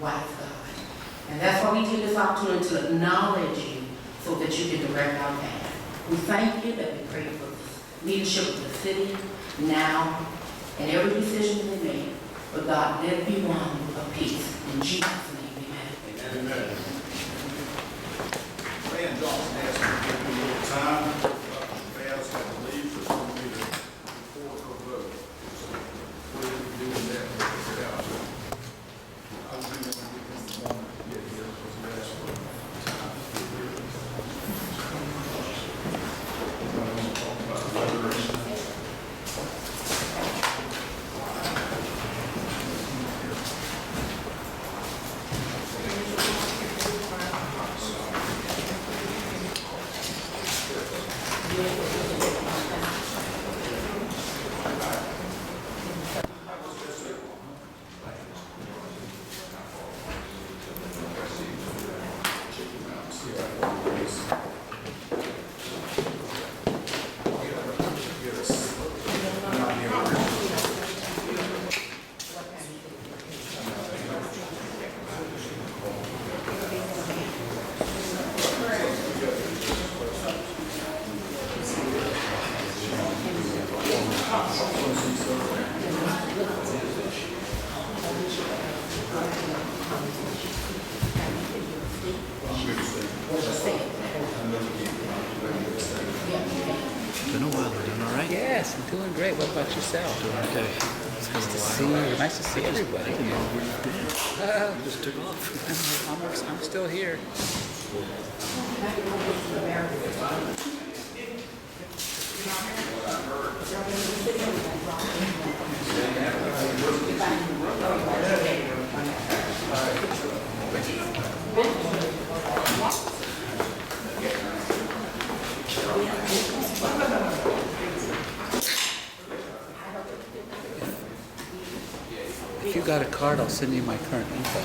wise God. And that's why we take this opportunity to acknowledge you so that you can direct our path. We thank you that we pray for the leadership of the city now and every decision they make. But God, let it be one of peace. In Jesus' name, amen. Amen. Van Johnson asked me to give me a little time. Fast had to leave, so I'm going to report her vote. So we're doing that. I was going to give him the moment to get here because he asked for time to get here. I want to talk about the weather. Been a while, doing all right? Yes, I'm doing great. What about yourself? Doing okay. It's nice to see you. Nice to see everybody. You just took off. I'm still here. If you got a card, I'll send you my current info.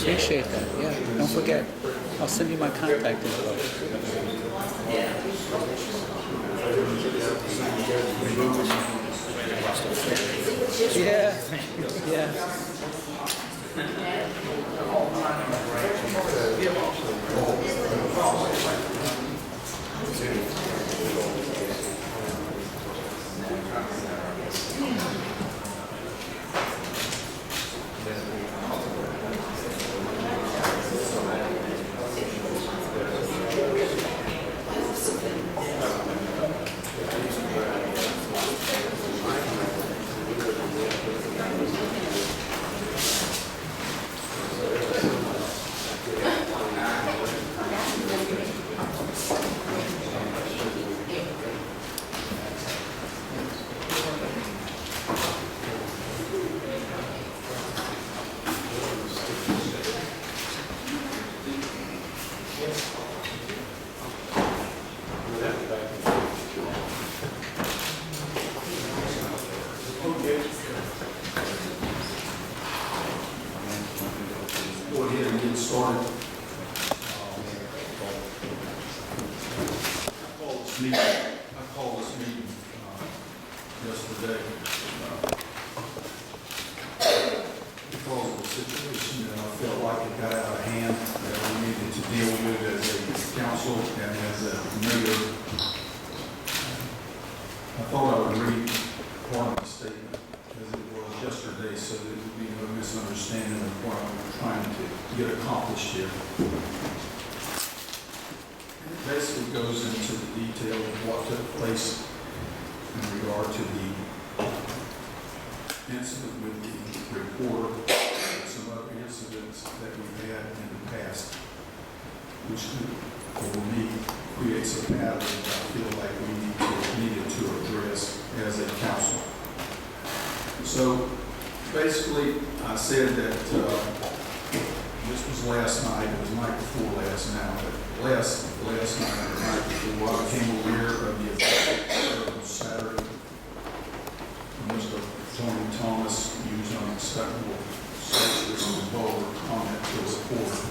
Appreciate that. Yeah, don't forget. I'll send you my contact info. Yeah. go ahead and get started. I called this meeting yesterday because of the situation that I felt like it got out of hand, that we needed to deal with as a council and as a mayor. I thought I would read part of the statement as it was yesterday so that there would be no misunderstanding of what I'm trying to get accomplished here. It basically goes into the detail of what took place in regard to the incident with the reporter and some other incidents that we've had in the past, which for me creates a pattern that I feel like we needed to address as a council. So basically, I said that this was last night, it was night before last now, but last night, the night before, I became aware of the event on Saturday. Mr. Tony Thomas used unacceptable sexist and vulgar comment to a reporter.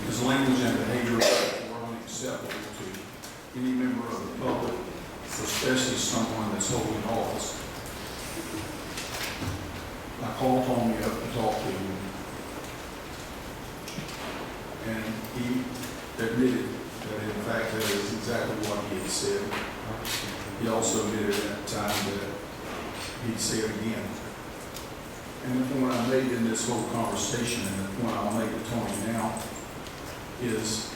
His language and behavior were unacceptable to any member of the public, especially someone that's holding office. I called Tony up to talk to him, and he admitted that in fact that is exactly what he had said. He also admitted at the time that he'd say it again. And the point I made in this whole conversation, and the point I'll make to Tony now, is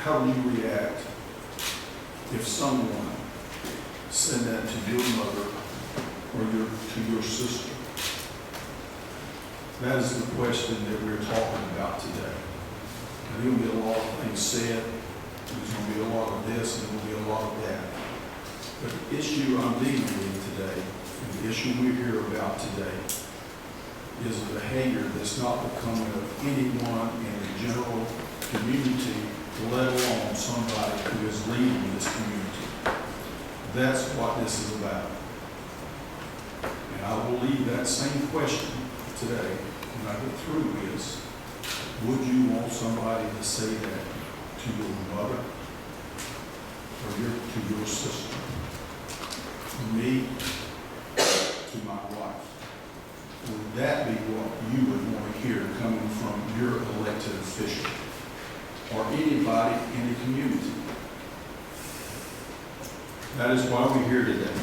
how do you react if someone said that to your mother or to your sister? That is the question that we're talking about today. And there will be a lot of things said. There's going to be a lot of this and there will be a lot of that. But the issue I'm dealing with today, and the issue we're here about today, is a behavior that's not becoming of anyone in the general community, let alone somebody who is leading this community. That's what this is about. And I will leave that same question today when I get through is, would you want somebody to say that to your mother or to your sister? Me to my wife? Would that be what you would want to hear coming from your elected official or anybody in the community? That is why we're here today.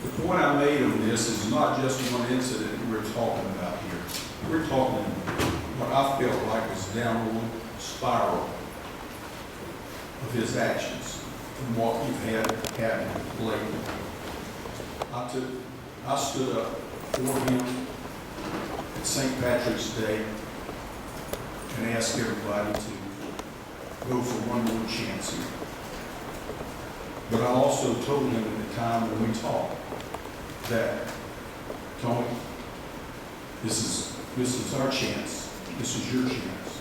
The point I made on this is not just one incident we're talking about here. We're talking what I felt like was a downward spiral of his actions and what we've had happen lately. I stood up for him at St. Patrick's Day and asked everybody to go for one more chance here. But I also told him at the time when we talked that, Tony, this is our chance. This is your chance.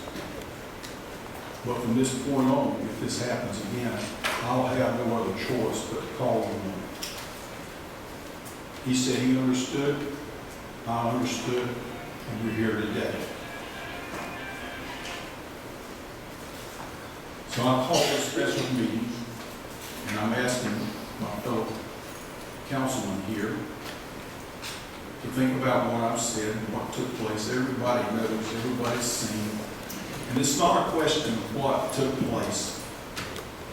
But from this point on, if this happens again, I'll have no other choice but to call him. He said he understood, I understood, and we're here today. So I called a special meeting, and I'm asking my fellow councilman here to think about what I've said and what took place. Everybody knows, everybody's seen. And it's not a question of what took place,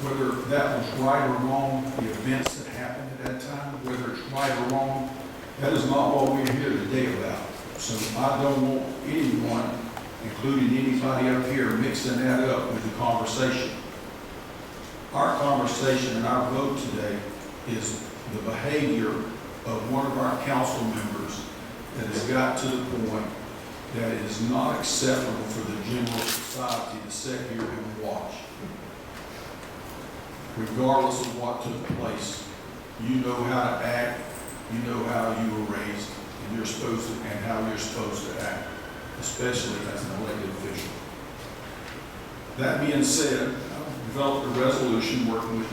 whether that was right or wrong, the events that happened at that time, whether it's right or wrong. That is not what we're here today about. So I don't want anyone, including anybody up here, mixing that up with the conversation. Our conversation and our vote today is the behavior of one of our council members that has got to the point that it is not acceptable for the general society to sit here and watch. Regardless of what took place, you know how to act, you know how you were raised, and you're supposed to, and how you're supposed to act, especially as an elected official. That being said, I developed a resolution working with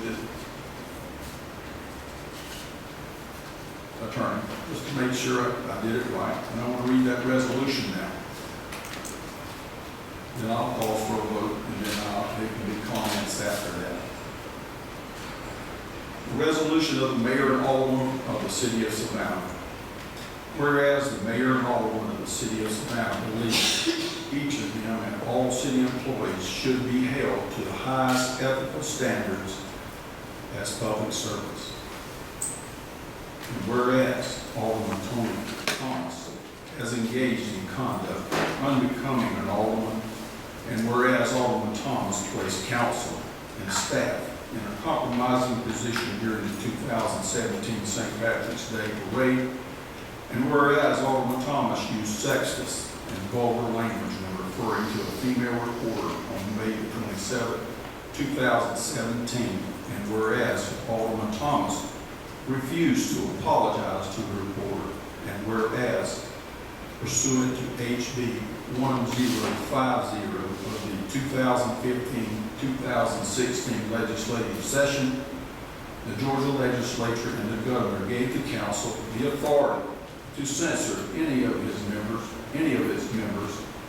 attorney, just to make sure I did it right. And I want to read that resolution now. Then I'll call for a vote, and then there can be comments after that. The resolution of the mayor and alderman of the city of Savannah. Whereas the mayor and alderman of the city of Savannah believe each of them and all city employees should be held to the highest ethical standards as public servants. And whereas Alderman Tony Thomas has engaged in conduct unbecoming an alderman, and whereas Alderman Thomas placed council and staff in a compromising position during the 2017 St. Patrick's Day parade, and whereas Alderman Thomas used sexist and vulgar language when referring to a female reporter on May 27, 2017, and whereas Alderman Thomas refused to apologize to the reporter, and whereas pursuant to HB 1050 of the 2015-2016 legislative session, the Georgia legislature and the governor gave the council the authority to censor any of its members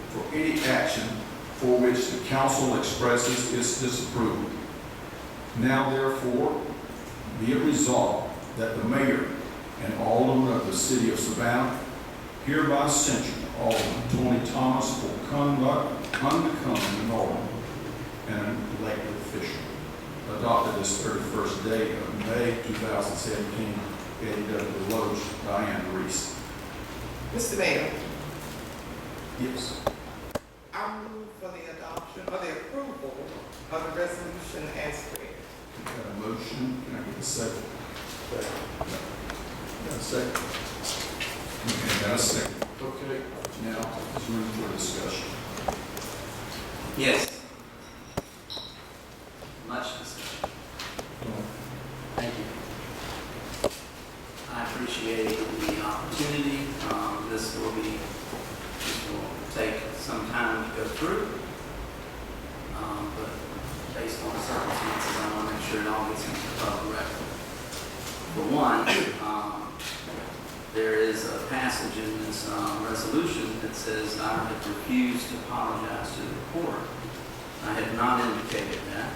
for any action for which the council expresses its disapproval. Now therefore, be it resolved that the mayor and aldermen of the city of Savannah hereby censure Alderman Tony Thomas for conduct unbecoming an alderman and an elected official. Adopted this 31st day of May 2017, Eddie W. Deloach, Diane Reese. Mr. Mayor, Yes. I move for the adoption or the approval of the resolution as read. Got a motion, can I get a second? Got a second? Okay, got a second. Okay, now there's room for discussion. Yes. Much discussion. Thank you. I appreciate the opportunity. This will take some time to go through. But based on circumstances, I want to make sure it all gets into the public record. For one, there is a passage in this resolution that says I have refused to apologize to the reporter. I have not indicated that.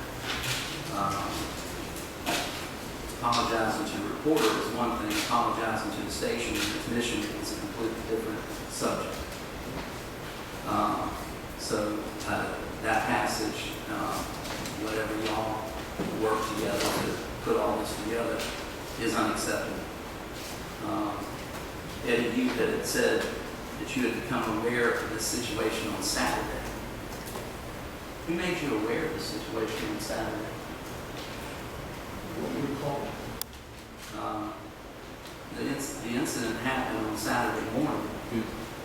Apologizing to the reporter is one thing. Apologizing to the station and its mission is a completely different subject. So that passage, whatever y'all work together to put all this together, is unacceptable. Eddie, you had said that you had become aware of this situation on Saturday. Who made you aware of the situation on Saturday? What do we call it? The incident happened on Saturday morning.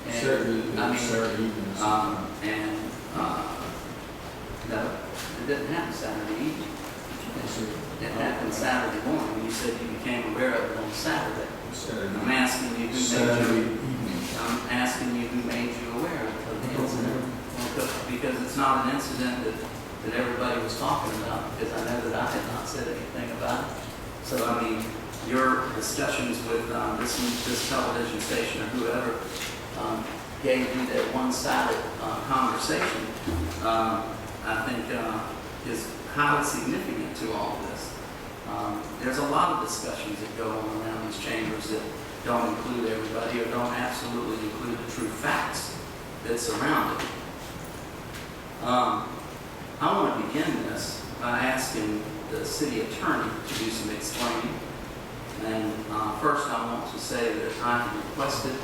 Saturday evening. No, it didn't happen Saturday evening. It happened Saturday morning. You said you became aware of it on Saturday. I'm asking you who made you aware of the incident. Because it's not an incident that everybody was talking about, because I know that I had not said anything about it. So, I mean, your discussions with this television station or whoever gave you that one-sided conversation, I think is highly significant to all of this. There's a lot of discussions that go on around these chambers that don't include everybody or don't absolutely include the true facts that surround it. I want to begin this by asking the city attorney to do some explaining. And first I want to say that I have requested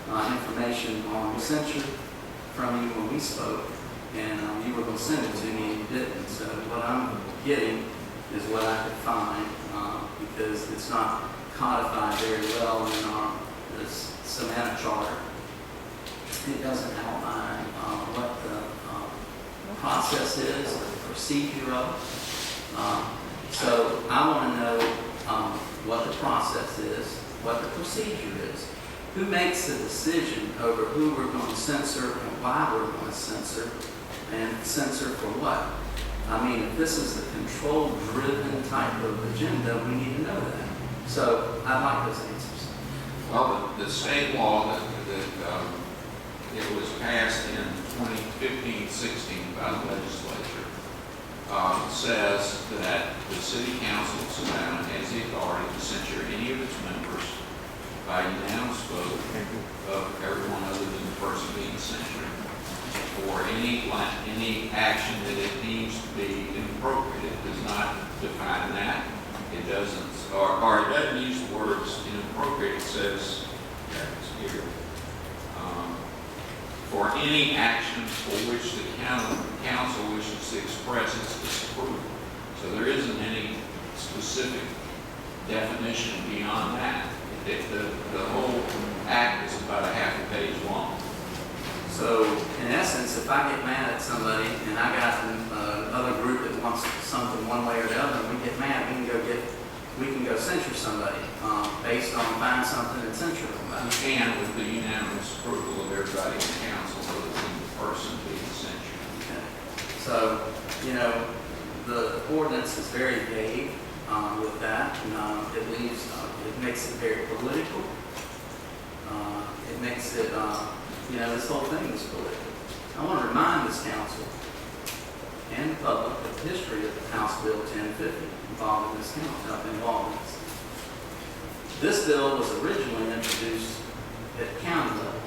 information on censure from you when we spoke, and you were going to send it to me and you didn't. So what I'm getting is what I could find, because it's not codified very well in this Savannah charter. It doesn't outline what the process is, or the procedure of it. So I want to know what the process is, what the procedure is. Who makes the decision over who we're going to censor and why we're going to censor, and censor for what? I mean, if this is the control-driven type of agenda, we need to know that. So I'd like those answers. Well, the state law that it was passed in 2015-16 by the legislature says that the city council of Savannah has the authority to censure any of its members by unanimous vote of everyone other than the person being censured for any action that it deems to be inappropriate. It does not define that. It doesn't, or it doesn't use the words inappropriate. It says, here, for any action for which the council wishes to express its disapproval. So there isn't any specific definition beyond that. The whole act is about a half a page long. So, in essence, if I get mad at somebody and I got another group that wants something one way or the other, and we get mad, we can go censure somebody based on find something and censure them. You can with the unanimous approval of everybody in the council other than the person being censured. Okay. So, you know, the ordinance is very vague with that. It makes it very political. It makes it, this whole thing is political. I want to remind this council and the public of the history of the House Bill 1050 involved in this council, involved in this. This bill was originally introduced at county level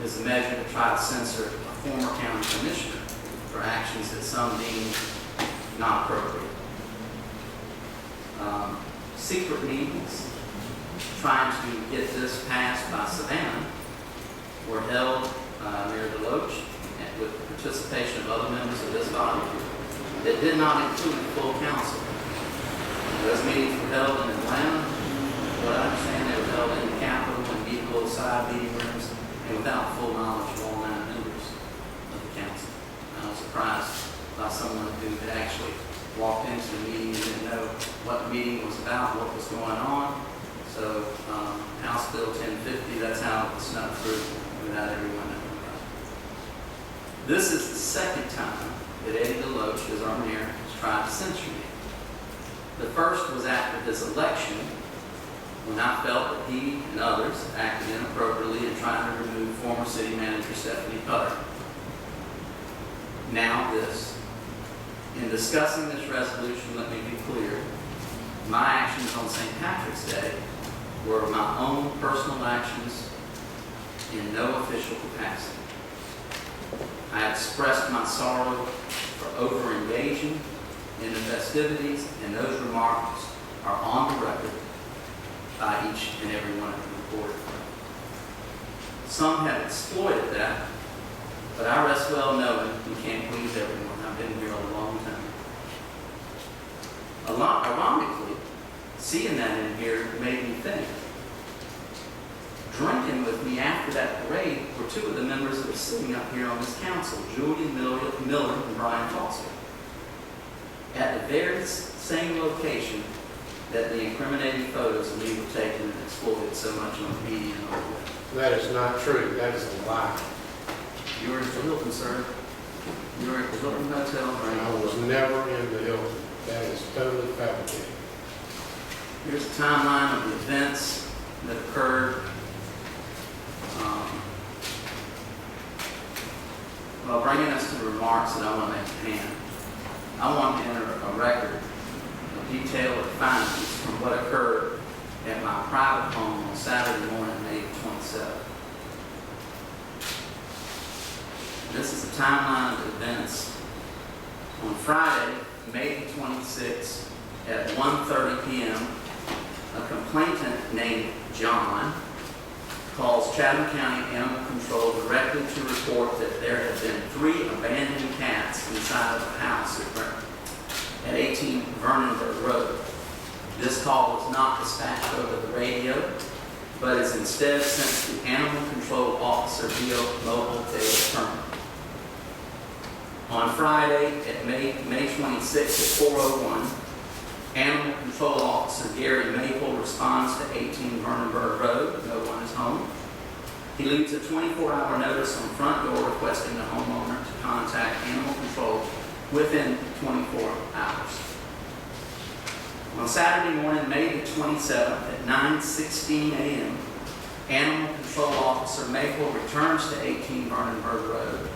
as a measure to try to censor a former county commissioner for actions that some deemed not appropriate. Secret meetings trying to get this passed by Savannah were held near Deloach with the participation of other members of this body that did not include the full council. Those meetings were held in Atlanta. What I understand, they were held in the Capitol and little side meeting rooms and without full knowledge of all 9 members of the council. I was surprised by someone who had actually walked into the meeting and didn't know what the meeting was about, what was going on. So House Bill 1050, that's how it snuck through without everyone knowing about it. This is the second time that Eddie Deloach, as our mayor, has tried to censure me. The first was after his election, when I felt that he and others acted inappropriately in trying to remove former city manager Stephanie Putter. Now this. In discussing this resolution, let me be clear, my actions on St. Patrick's Day were my own personal actions in no official capacity. I expressed my sorrow for over-engaging in the festivities, and those remarks are on the record by each and every one of the reporters. Some have exploited that, but I rest well knowing we can't please everyone. I've been here a long time. Ironically, seeing that in here made me think. Drinking with me after that parade were 2 of the members that are sitting up here on this council, Julian Miller and Brian Foster, at the very same location that the incriminating photos of me were taken and exploited so much on the media and all that. That is not true. That is a lie. You were at the Hilton, sir. You were at the Hilton Hotel, right? I was never in the Hilton. That is totally fabricated. Here's a timeline of the events that occurred. Well, bringing us to the remarks that I want to make at hand, I want to enter a record of detailed findings from what occurred at my private home on Saturday morning, May 27th. This is a timeline of events. On Friday, May 26th at 1:30 p.m., a complainant named John calls Chatham County Animal Control directly to report that there have been 3 abandoned cats inside of a house at 18 Vernonburg Road. This call was not dispatched over the radio, but is instead sent to Animal Control Officer Bill Mobile David Turner. On Friday, at May 26th at 4:01, Animal Control Officer Gary Maple responds to 18 Vernonburg Road. No one is home. He leaves a 24-hour notice on front door requesting the homeowner to contact Animal Control within 24 hours. On Saturday morning, May the 27th at 9:16 a.m., Animal Control Officer Maple returns to 18 Vernonburg Road.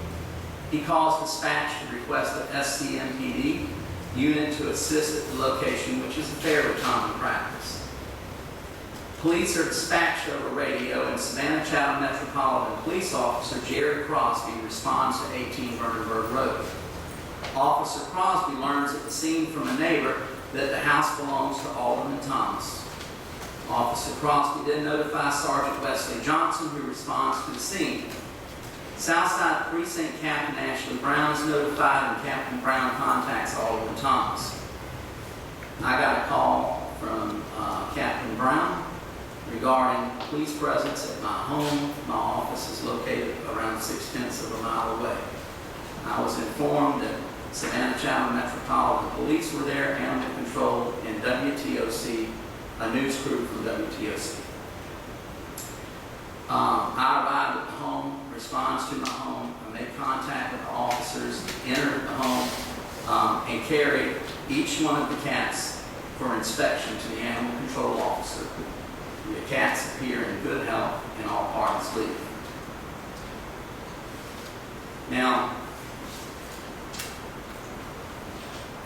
He calls dispatch to request an SCMPD unit to assist at the location, which is a fairly common practice. Police are dispatched over radio, and Savannah Child Metropolitan Police Officer Jerry Crosby responds to 18 Vernonburg Road. Officer Crosby learns at the scene from a neighbor that the house belongs to Alderman Thomas. Officer Crosby then notifies Sergeant Wesley Johnson, who responds to the scene. Southside Precinct Captain Ashley Brown is notified, and Captain Brown contacts Alderman Thomas. I got a call from Captain Brown regarding police presence at my home. My office is located around 6/10 of a mile away. I was informed that Savannah Child Metropolitan Police were there, Animal Control, and WTOC, a news crew from WTOC. I arrived at the home, responds to my home, I made contact with the officers, entered the home, and carried each one of the cats for inspection to the Animal Control Officer. The cats appear in good health and all parties leave. Now,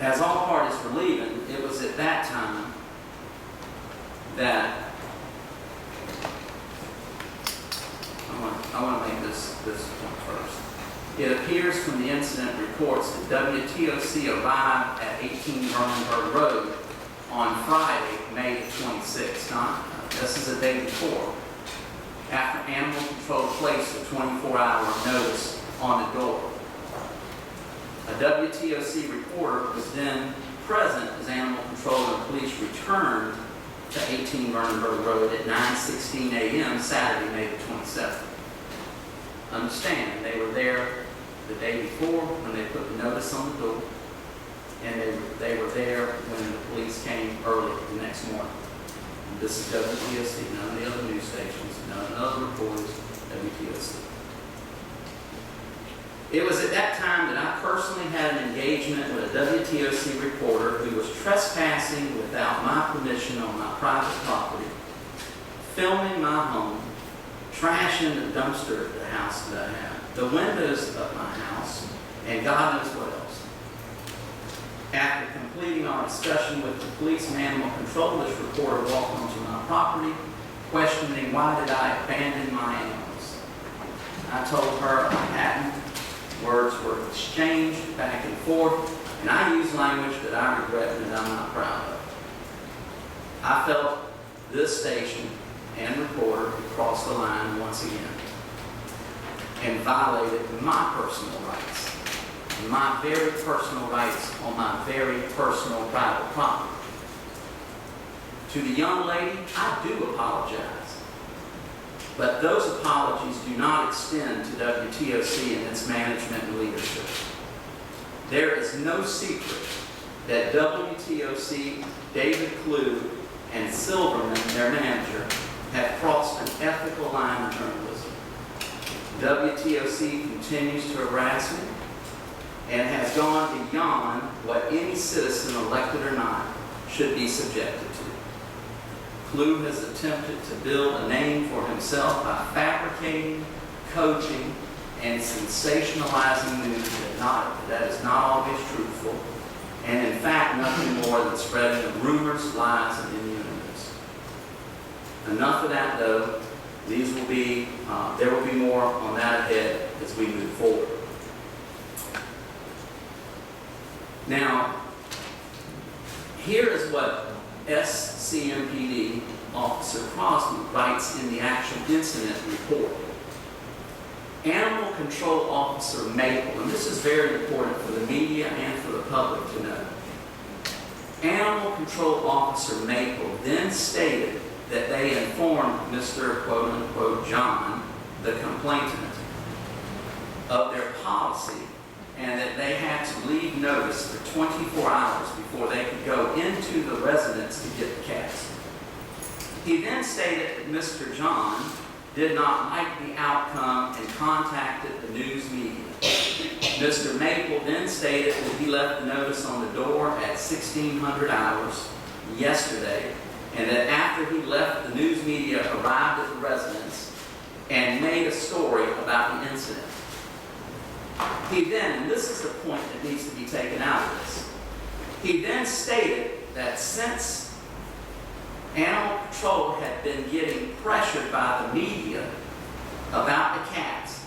as all parties were leaving, it was at that time that I want to make this point first. It appears from the incident reports that WTOC arrived at 18 Vernonburg Road on Friday, May the 26th. This is the day before, after Animal Control placed a 24-hour notice on the door. A WTOC reporter was then present as Animal Control and police returned to 18 Vernonburg Road at 9:16 a.m. Saturday, May the 27th. Understand, they were there the day before when they put the notice on the door, and they were there when the police came early the next morning. And this is WTOC, none of the other news stations, none of the other reporters, WTOC. It was at that time that I personally had an engagement with a WTOC reporter who was trespassing without my permission on my private property, filming my home, trashing the dumpster at the house that I have, the windows of my house, and God knows what else. After completing our discussion with the police and animal control, this reporter walked onto my property, questioning why did I abandon my animals. I told her I hadn't. Words were exchanged back and forth, and I used language that I regret and that I'm not proud of. I felt this station and reporter had crossed the line once again and violated my personal rights, my very personal rights on my very personal private property. To the young lady, I do apologize. But those apologies do not extend to WTOC and its management and leadership. There is no secret that WTOC, David Clue, and Silverman, their manager, have crossed an ethical line in journalism. WTOC continues to harass me and has gone beyond what any citizen, elected or not, should be subjected to. Clue has attempted to build a name for himself by fabricating, coaching, and sensationalizing news that is not always truthful, and in fact nothing more than spreading of rumors, lies, and innuendos. Enough of that, though. There will be more on that ahead as we move forward. Now, here is what SCMPD Officer Crosby writes in the actual incident report. Animal Control Officer Maple, and this is very important for the media and for the public to know. Animal Control Officer Maple then stated that they informed Mr. quote-unquote John, the complainant, of their policy and that they had to leave notice for 24 hours before they could go into the residence to get the cats. He then stated that Mr. John did not like the outcome and contacted the news media. Mr. Maple then stated that he left the notice on the door at 1600 hours yesterday and that after he left, the news media arrived at the residence and made a story about the incident. He then, and this is the point that needs to be taken out of this, he then stated that since Animal Control had been getting pressured by the media about the cats,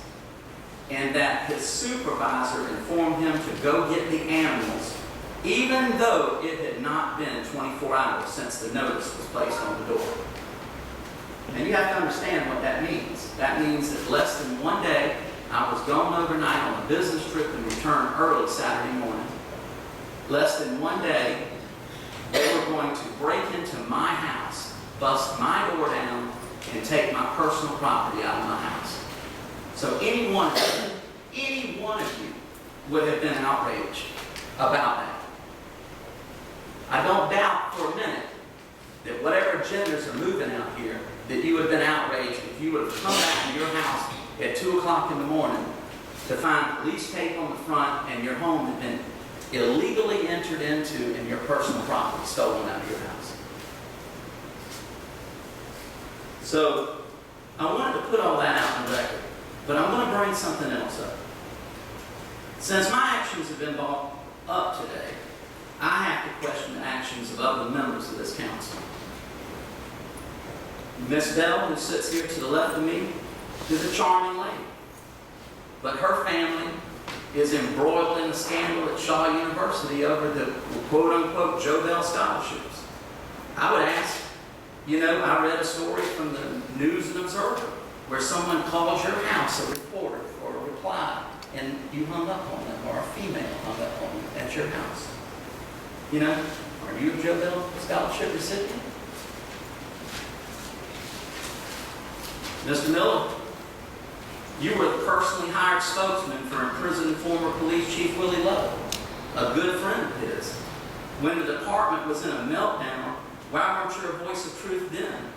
and that his supervisor informed him to go get the animals, even though it had not been 24 hours since the notice was placed on the door. And you have to understand what that means. That means that less than one day, I was gone overnight on a business trip and returned early Saturday morning. Less than one day, they were going to break into my house, bust my door down, and take my personal property out of my house. So any one of you would have been outraged about that. I don't doubt for a minute that whatever agendas are moving out here, that you would have been outraged if you would have come back to your house at 2 o'clock in the morning to find police tape on the front and your home had been illegally entered into and your personal property stolen out of your house. So I wanted to put all that out on the record, but I'm going to bring something else up. Since my actions have been brought up today, I have to question the actions of other members of this council. Miss Bell, who sits here to the left of me, is a charming lady. But her family is embroiled in a scandal at Shaw University over the quote-unquote Joe Bell scholarships. I would ask, I read a story from the News and Observer where someone calls your house a reporter for a reply, and you hung up on them, or a female hung up on you at your house. Are you a Joe Bell scholarship recipient? Mr. Miller, you were the personally hired spokesman for imprisoned former police chief Willie Lovett, a good friend of his. When the department was in a meltdown, why weren't you a voice of truth then?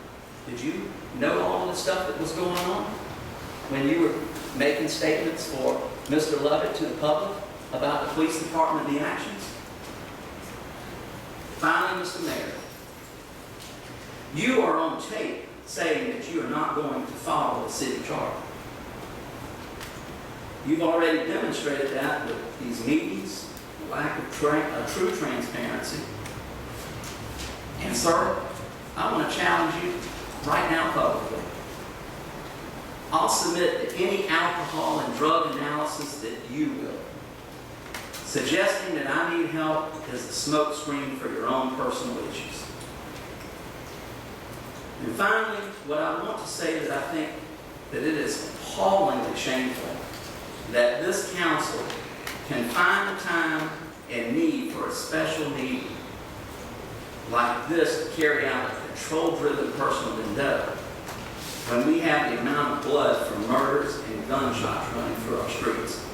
Did you know all the stuff that was going on when you were making statements for Mr. Lovett to the public about the police department and the actions? Finally, Mr. Mayor, you are on tape saying that you are not going to follow the city charter. You've already demonstrated that with these meetings, the lack of true transparency. And sir, I want to challenge you right now publicly. I'll submit to any alcohol and drug analysis that you will. Suggesting that I need help is a smokescreen for your own personal issues. And finally, what I want to say is I think that it is appallingly shameful that this council can find the time and need for a special meeting like this to carry out a control-driven personal endeavor when we have the amount of blood from murders and gunshots running through our streets.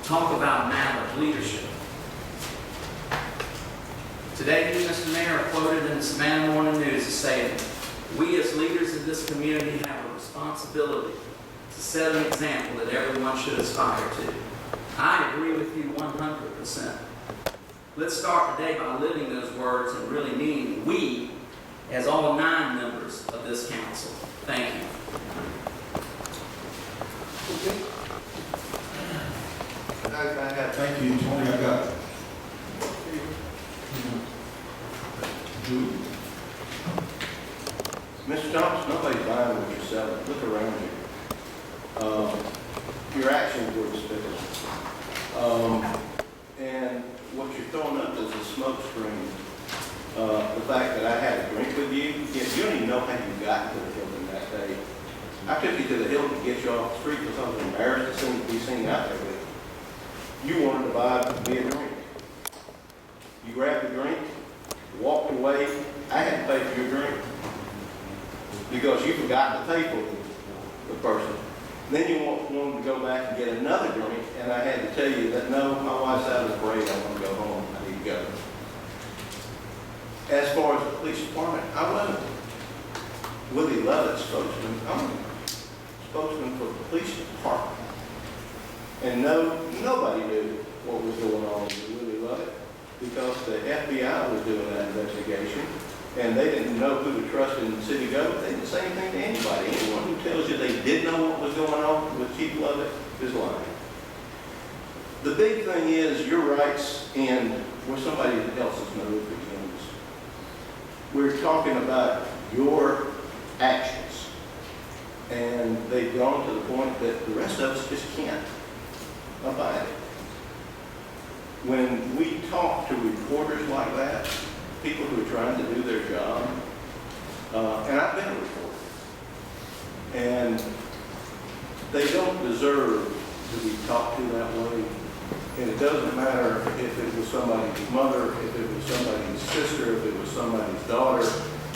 Talk about a matter of leadership. Today, you, Mr. Mayor, are quoted in the Savannah Morning News as saying, "We as leaders of this community have a responsibility to set an example that everyone should aspire to." I agree with you 100%. Let's start today by living those words and really meaning we as all 9 members of this council. Thank you. Thank you, Tony. I got Julie. Mr. Thompson, nobody's buying what you're selling. Look around you. Your actions were despicable. And what you're throwing up is a smoke screen. The fact that I had a drink with you, you don't even know how you got to the Hilton that day. I took you to the Hilton to get you off the street because I was embarrassed to be seen out there with you. You wanted to buy me a drink. You grabbed the drink, walked away. I had to pay for your drink because you forgot to pay for the person. Then you wanted to go back and get another drink, and I had to tell you that no, my wife's out of the parade. I want to go home. I need to go. As far as the police department, I wasn't Willie Lovett's spokesman. I'm a spokesman for the police department. And nobody knew what was going on with Willie Lovett because the FBI was doing that investigation. and they didn't know who to trust in the city government, they didn't say anything to anybody. Anyone who tells you they did know what was going on with Chief Lovett is lying. The big thing is your rights end where somebody else's nose begins. We're talking about your actions, and they've gone to the point that the rest of us just can't abide it. When we talk to reporters like that, people who are trying to do their job, and I've been a reporter, and they don't deserve to be talked to that way. And it doesn't matter if it was somebody's mother, if it was somebody's sister, if it was somebody's daughter.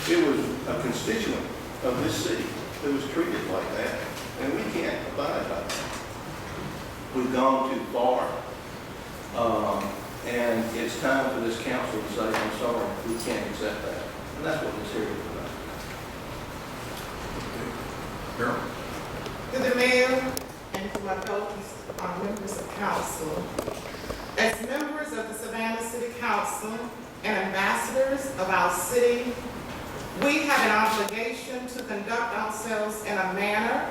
It was a constituent of this city that was treated like that, and we can't abide by that. We've gone too far. And it's time for this council to say, I'm sorry, we can't accept that. And that's what this hearing is about. Carol? To the mayor and to my fellow members of council, as members of the Savannah City Council and ambassadors of our city, we have an obligation to conduct ourselves in a manner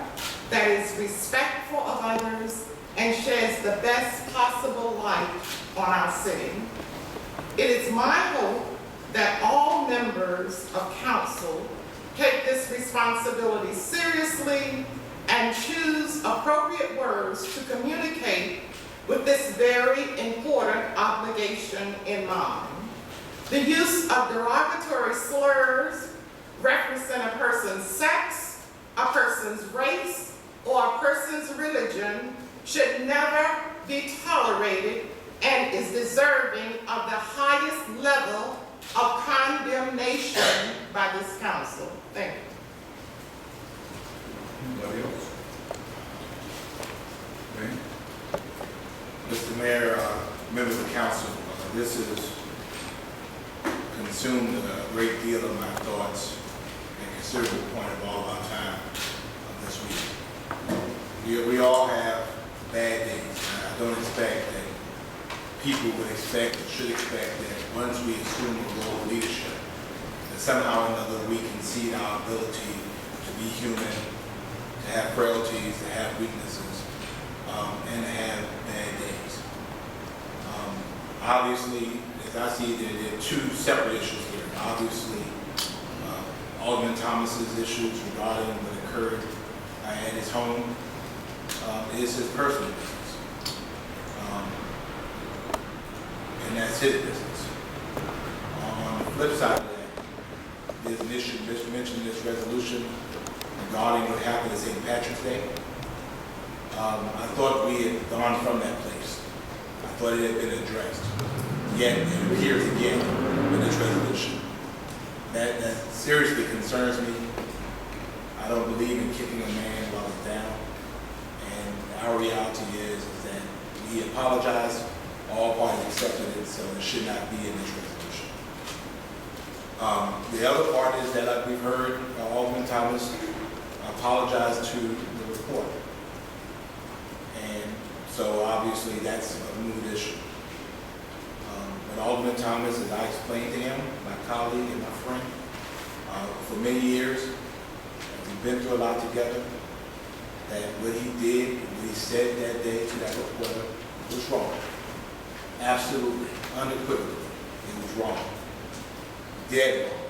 that is respectful of others and sheds the best possible light on our city. It is my hope that all members of council take this responsibility seriously and choose appropriate words to communicate with this very important obligation in mind. The use of derogatory slurs referencing a person's sex, a person's race, or a person's religion should never be tolerated and is deserving of the highest level of condemnation by this council. Thank you. Anybody else? Okay. Mr. Mayor, members of council, this has consumed a great deal of my thoughts and considerable point of all of our time this week. We all have bad days, and I don't expect that people would expect or should expect that once we assume a role of leadership, that somehow or another we concede our ability to be human, to have frailties, to have weaknesses, and to have bad days. Obviously, as I see it, there are two separate issues here. Obviously, Alderman Thomas's issues regarding what occurred at his home is his personal business. And that's his business. On the flip side of that, there's an issue, Mr. mentioned this resolution regarding what happened at St. Patrick's Day. I thought we had gone from that place. I thought it had been addressed. Yet it appears again in this resolution. That seriously concerns me. I don't believe in kicking a man while he's down. And our reality is that he apologized, all parties accepted it, so it should not be in this resolution. The other part is that, like we've heard, Alderman Thomas apologized to the reporter. And so obviously that's a moot issue. But Alderman Thomas, as I explained to him, my colleague and my friend, for many years, we've been through a lot together, that what he did, what he said that day to that reporter was wrong. Absolutely, unequivocally, it was wrong. Dead wrong.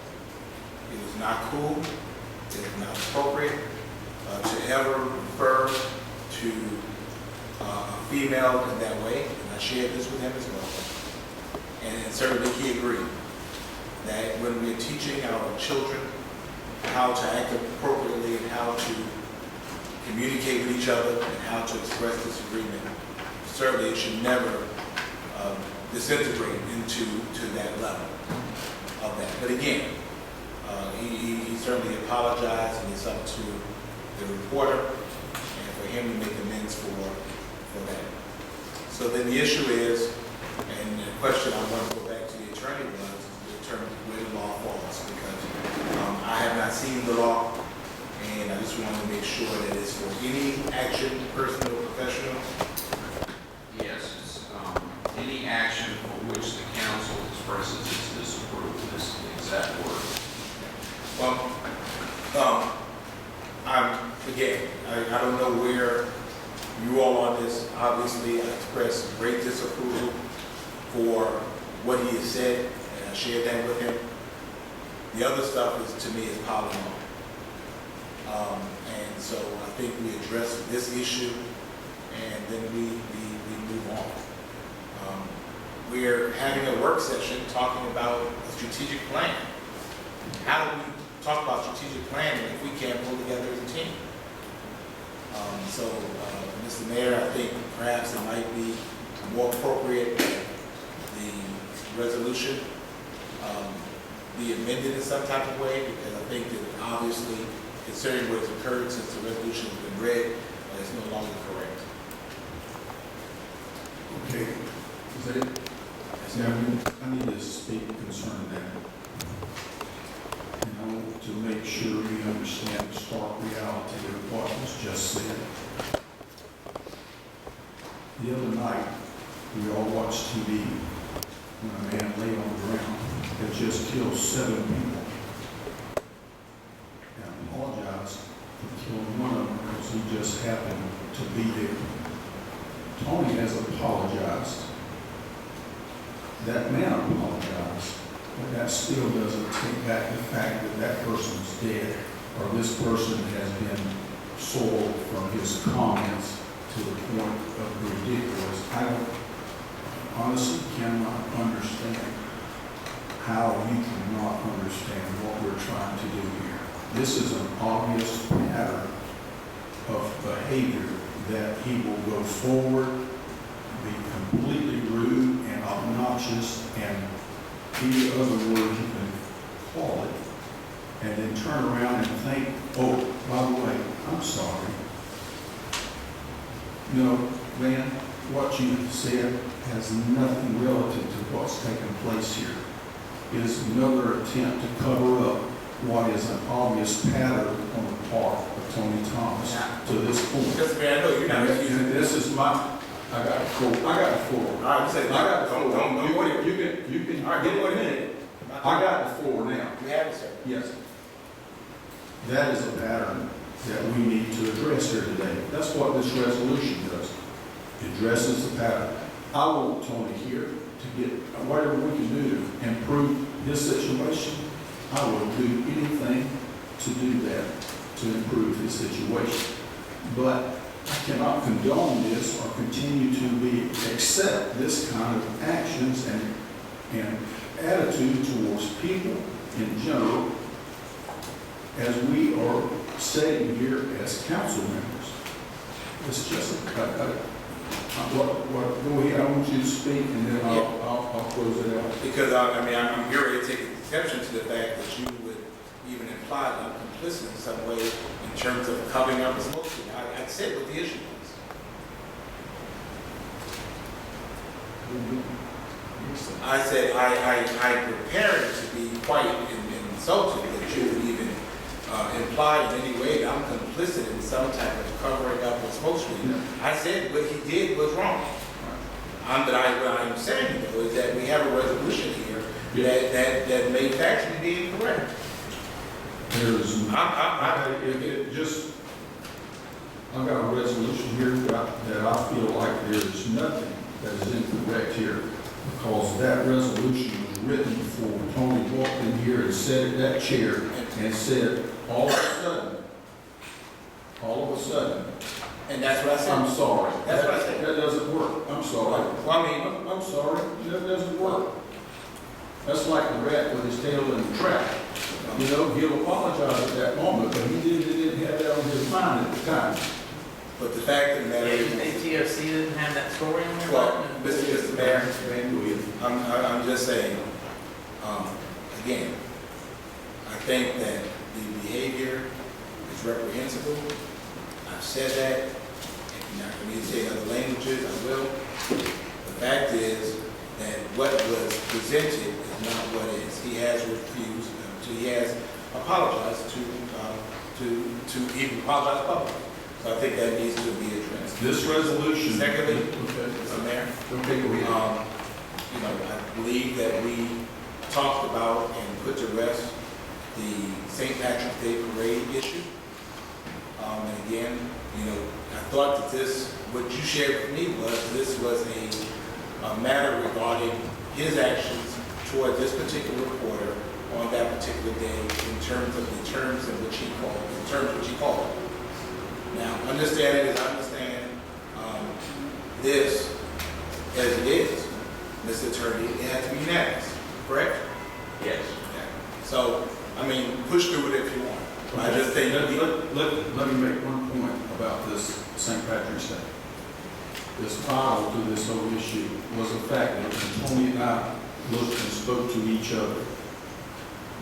It was not cool. It was not appropriate to ever refer to a female in that way. And I shared this with him as well. And certainly he agreed that when we're teaching our children how to act appropriately and how to communicate with each other and how to express disagreement, certainly it should never disintegrate into that level of that. But again, he certainly apologized, and it's up to the reporter and for him to make amends for that. So then the issue is, and the question I want to go back to the attorney was, determine where the law falls, because I have not seen the law, and I just want to make sure that it's for any action, personal or professional. Yes, it's any action for which the council expresses its disapproval. This is the exact word. again, I don't know where you all on this. Obviously, I express great disapproval for what he has said, and I shared that with him. The other stuff is, to me, is piling on. And so I think we address this issue, and then we move on. We're having a work session talking about a strategic plan. How do we talk about strategic planning if we can't pull together as a team? Mr. Mayor, I think perhaps it might be more appropriate that the resolution be amended in some type of way, because I think that obviously, considering what has occurred since the resolution has been read, it's no longer correct. Okay, is that it? See, I need to speak concerning that. And I want to make sure we understand the stark reality of what was just said. The other night, we all watched TV when a man lay on the ground that just killed 7 people. And I apologize for killing one of them because he just happened to be there. Tony has apologized. That man apologized, but that still doesn't take back the fact that that person's dead, or this person has been soiled from his comments to the point of ridiculous. I honestly cannot understand how you cannot understand what we're trying to do here. This is an obvious pattern of behavior that he will go forward, be completely rude and obnoxious, and any other word you can call it, and then turn around and think, oh, by the way, I'm sorry. No, man, what you said has nothing relative to what's taking place here. It is another attempt to cover up what is an obvious pattern on the part of Tony Thomas to this point. Just man, I know you're not And this is my, I got the floor. I got the floor. All right, say, I got the floor. don't. You can, All right, get give one me a minute. minute. I got the floor now. You have it, sir. Yes. That is a pattern that we need to address here today. That's what this resolution does. It addresses the pattern. I want Tony here to get whatever we can do to improve his situation. I will do anything to do that, to improve his situation. But I cannot condone this or continue to accept this kind of actions and attitude towards people in general as we are sitting here as council members. It's just, go ahead, I want you to speak, and then I'll close it out. Because I'm here ready to take exception to the fact that you would even imply that I'm complicit in some way in terms of covering up the smoke screen. I said what the issue was. I said I prepared it to be quite insulting that you would even imply in any way that I'm complicit in some type of covering up the smoke screen. No. I said what he did was wrong. What I'm saying though is that we have a resolution here that may factually be incorrect. There's, I've got a resolution here that I feel like there's nothing that is incorrect here, because that resolution was written before Tony walked in here and sat at that chair and said, all of a sudden, And that's what I said. I'm sorry. That's what I said. That doesn't work. I'm sorry. Well, I mean, I'm sorry. That doesn't work. That's like the rat with his tail in the trap. You know, he'll apologize at that moment, but he didn't have that on his mind at the time. but the fact of the matter Yeah, you is, think TFC didn't have that story in there? well, Mr. Mayor, I'm just saying, again, I think that the behavior is reprehensible. I've said that. If you're not going to say in other languages, I will. The fact is that what was presented is not what is. He has refused, he has apologized to even apologize publicly. So I think that needs to be addressed. This resolution. Secondly, Okay. Mr. Mayor, Okay, go ahead. I believe that we talked about and put to rest the St. Patrick's Day parade issue. And again, you know, I thought that this, what you shared with me was, this was a matter regarding his actions toward this particular reporter on that particular day in terms of the terms in which he called it. Now, understand it as I understand this as it is, Mr. Attorney, it has to be unanimous, correct? Yes. Okay. So, I mean, push through it if you want. I just think let me make one point about this St. Patrick's Day. This file to this whole issue was the fact that when Tony and I looked and spoke to each other,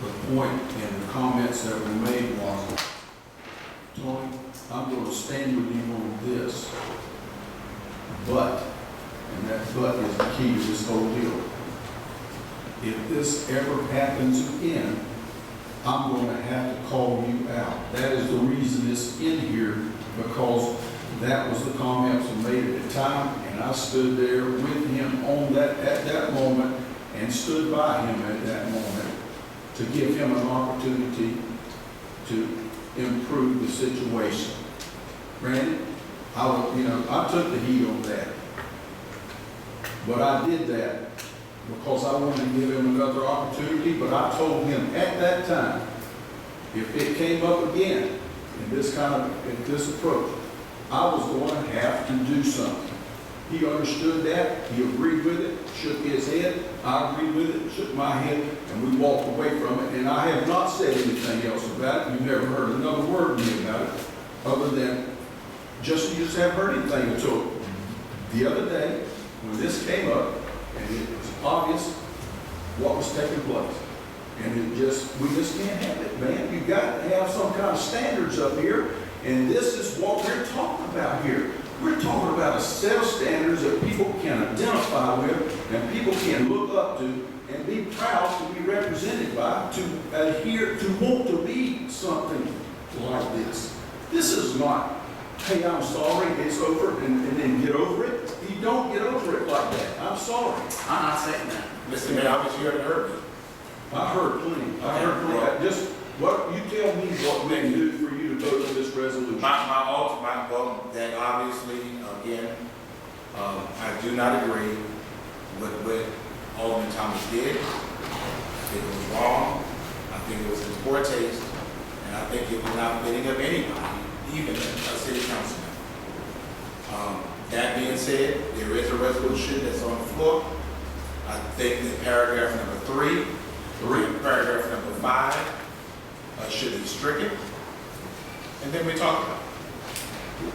the point and the comments that were made was, Tony, I'm going to stand with you on this, but, and that but is the key to this whole deal. If this ever happens again, I'm going to have to call you out. That is the reason it's in here, because that was the comments made at the time, and I stood there with him on that at that moment and stood by him at that moment to give him an opportunity to improve the situation. Granted, I took the heat on that, but I did that because I wanted to give him another opportunity, but I told him at that time, if it came up again in this approach, I was going to have to do something. He understood that, he agreed with it, shook his head, I agreed with it, shook my head, and we walked away from it, and I have not said anything else about it. You've never heard another word from me about it, other than you just haven't heard anything until the other day, when this came up, and it was obvious what was taking place. And we just can't have it, man. You've got to have some kind of standards up here, and this is what we're talking about here. We're talking about a set of standards that people can identify with, and people can look up to, and be proud to be represented by, to adhere, to want to be something like this. This is not, hey, I'm sorry, it's over, and then get over it. You don't get over it like that. I'm sorry. I'm not saying that. Mr. Mayor, obviously you already heard me. I heard plenty. I heard plenty. Just what you tell me what we can do for you to vote for this resolution. My ultimate vote, that obviously, again, I do not agree with what Alderman Thomas did. I think it was wrong. I think it was in poor taste. And I think it was not fitting of anybody, even a city councilman. That being said, there is a resolution that's on the floor. I think that paragraph number 3, paragraph number 5 should be stricken. And then we talk about it.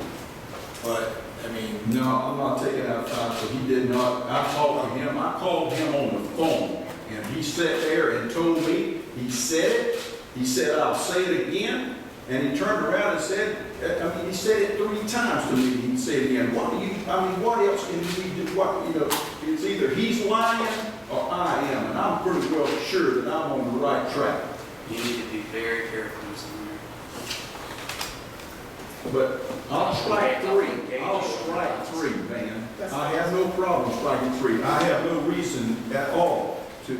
But, I mean. No, I'm not taking out 5, so he did not. I called him on the phone, and he sat there and told me, he said it. He said, I'll say it again. And he turned around and said, he said it 3 times to me. He said again, what else can we do? It's either he's lying or I am, and I'm pretty well sure that I'm on the right track. You need to be very careful, Mr. Mayor. But I'll strike 3. I'll strike 3, man. I have no problem striking 3. I have no reason at all to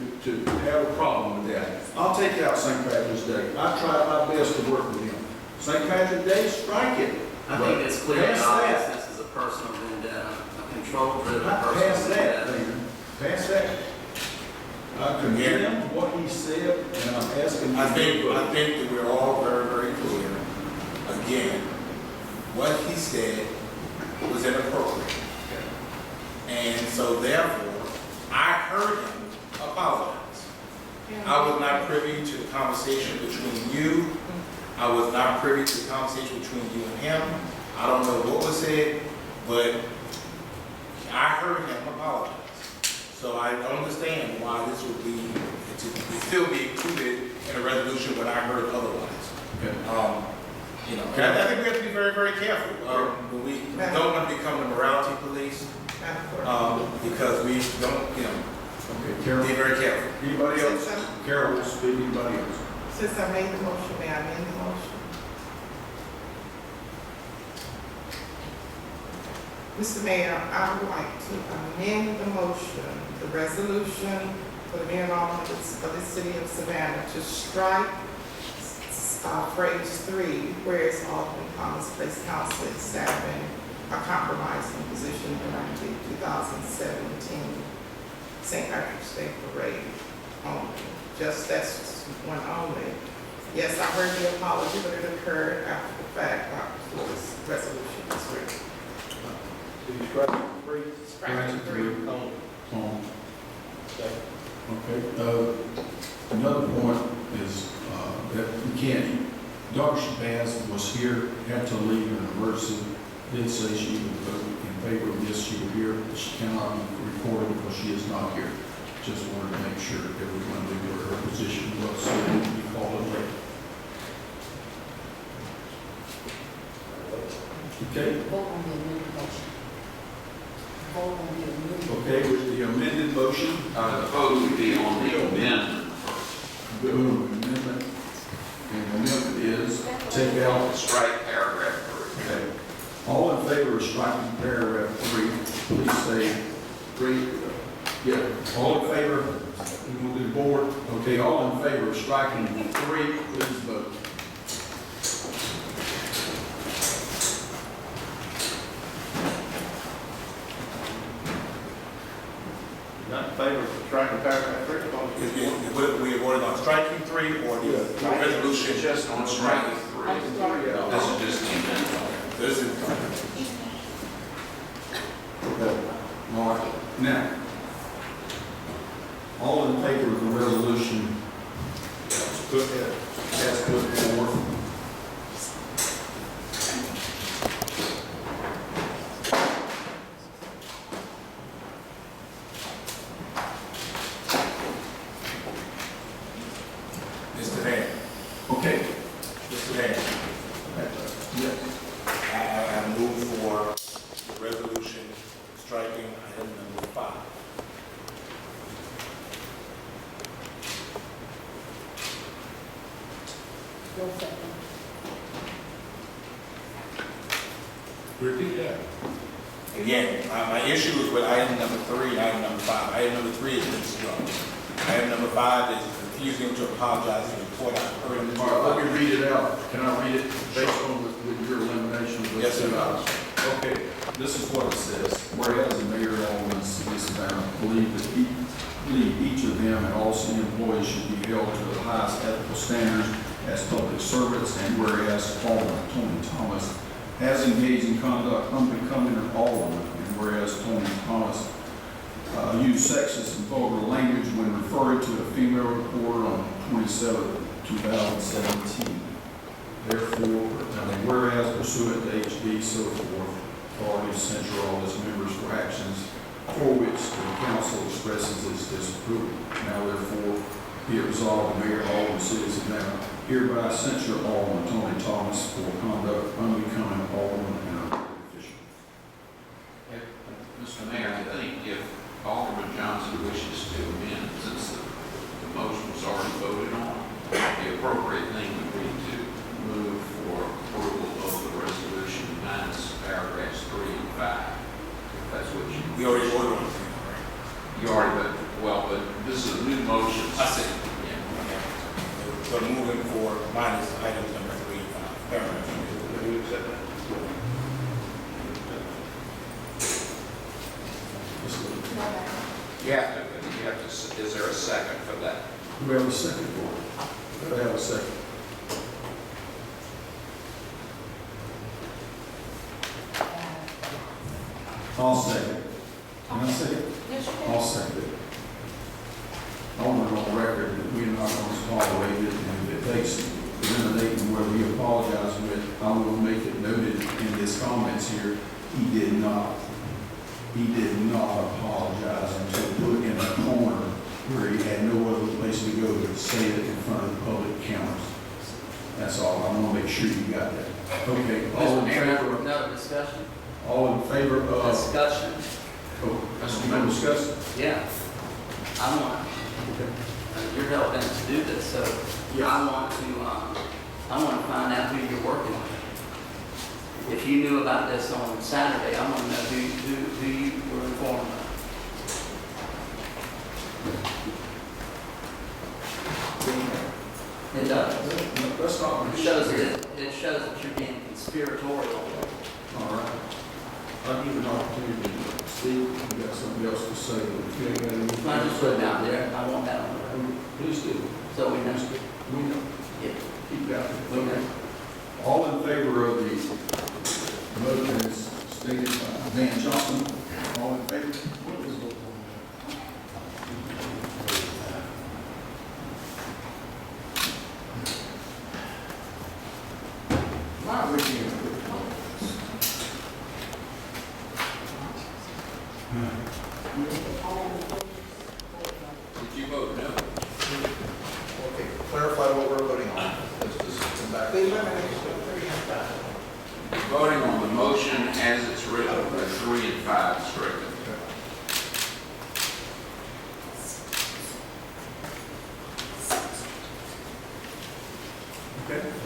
have a problem with that. I'll take out St. Patrick's Day. I tried my best to work with him. St. Patrick's Day, strike it. I think it's clear and obvious this is a personal vendetta, a control-driven personal Pass that, vendetta. man. Pass that. I condemn what he said, and I'm asking. I think that we're all very, very clear. Again, what he said was inappropriate. And so therefore, I heard him apologize. I was not privy to the conversation between you. I was not privy to the conversation between you and him. I don't know what was said, but I heard him apologize. So I don't understand why this would be, still be included in a resolution when I heard otherwise. Okay. And I think we have to be very, very careful. We don't want to become the morality police, because we don't, Okay, Carol. be very careful. Anybody else? Carol will speak. Anybody else? Since I made the motion, may I amend the motion? Mr. Mayor, I would like to amend the motion, the resolution for the mayor and alderman of the city of Savannah to strike phrase 3, whereas Alderman Thomas placed council and staff in a compromising position during the 2017 St. Patrick's Day Parade only. That's one only. Yes, I heard the apology, but it occurred after the fact, before this resolution was written. So you strike three? Scratch 3. Okay, another point is that we can't, Dr. Shabazz was here, had to leave in an emergency, did say she would vote in favor of this, she would hear, but she cannot be recorded because she is not here. Just wanted to make sure everyone knew where her position was, so it didn't be called later. Okay? Vote on the amended motion. Vote on the amended. Okay, with the amended motion, The vote would be on the amendment. amendment, and the amendment is take out. Strike paragraph 3. Okay. All in favor of striking paragraph 3, please say 3. Yeah, all in favor, we will do the board. Okay, all in favor of striking 3, please vote. Not in favor of striking paragraph 3? We voted on striking 3 or the resolution? Just on striking 3. I'm sorry. This is just the amendment. This is, Okay. All right. Now, all in favor of the resolution put as put forth. Mr. Mayor, Okay. Mr. Mayor, Yes. I move for the resolution striking item number 5. One second. Repeat that. Again, my issue is with item number 3 and item number 5. Item number 3 is been struck. Item number 5 is refusing to apologize for the report I heard in the. All right, let me read it out. Can I read it based on with your elimination of those Yes, sir. two items? Okay, this is what it says. Whereas the mayor and alderman of the city of Savannah believe each of them and all city employees should be held to the highest ethical standards as public servants, and whereas Alderman Tony Thomas has engaged in conduct unbecoming an alderman, and whereas Tony Thomas used sexist and vulgar language when referring to a female reporter on 27/2017. Therefore, and whereas pursuant to HB so forth, authority censure all its members for actions for which the council expresses its disapproval. Now therefore, be it resolved, the mayor of all the cities of Savannah hereby censure Alderman Tony Thomas for conduct unbecoming Alderman and a public official. Mr. Mayor, I think if Alderman Johnson wishes to amend, since the motion was already voted on, the appropriate thing would be to move for approval of the resolution minus paragraphs 3 and 5. If that's what you. We already voted on it, right? You already, but this is a new motion. I see. Yeah. So moving for minus items number 3 and 5. Paragraph 3. Can you accept that? You have to, is there a second for that? Do we have a second for it? Do we have a second? I'll second. Can I say it? Yes, you I'll can. second it. I want it on record that we're not going to tolerate it, and if it takes eliminating where we apologize with, I'm going to make it noted in his comments here, he did not apologize until put in a corner where he had no other place to go to say it in front of the public counters. That's all. I want to make sure you got that. Okay, all in favor of, No discussion? all in favor of, Discussion, oh, that's no discussion? yeah. I want, you're helping us do this, so I want to find out who you're working with. If you knew about this on Saturday, I want to know who you were informed of. It does. that's not. It shows that you're being conspiratorial. All right. I'll give you an opportunity to speak. You got something else to say, but if you ain't got anything. I just put it out there, I want that on the record. Please do. So we know. We know. Yeah. Keep it out there. Okay. All in favor of the motion as stated by Van Johnson? All in favor? What is the why are we here? Did you vote no? Okay, clarify what we're voting on. Let's just come back. Voting on the motion as it's written, with 3 and 5 stricken. Okay.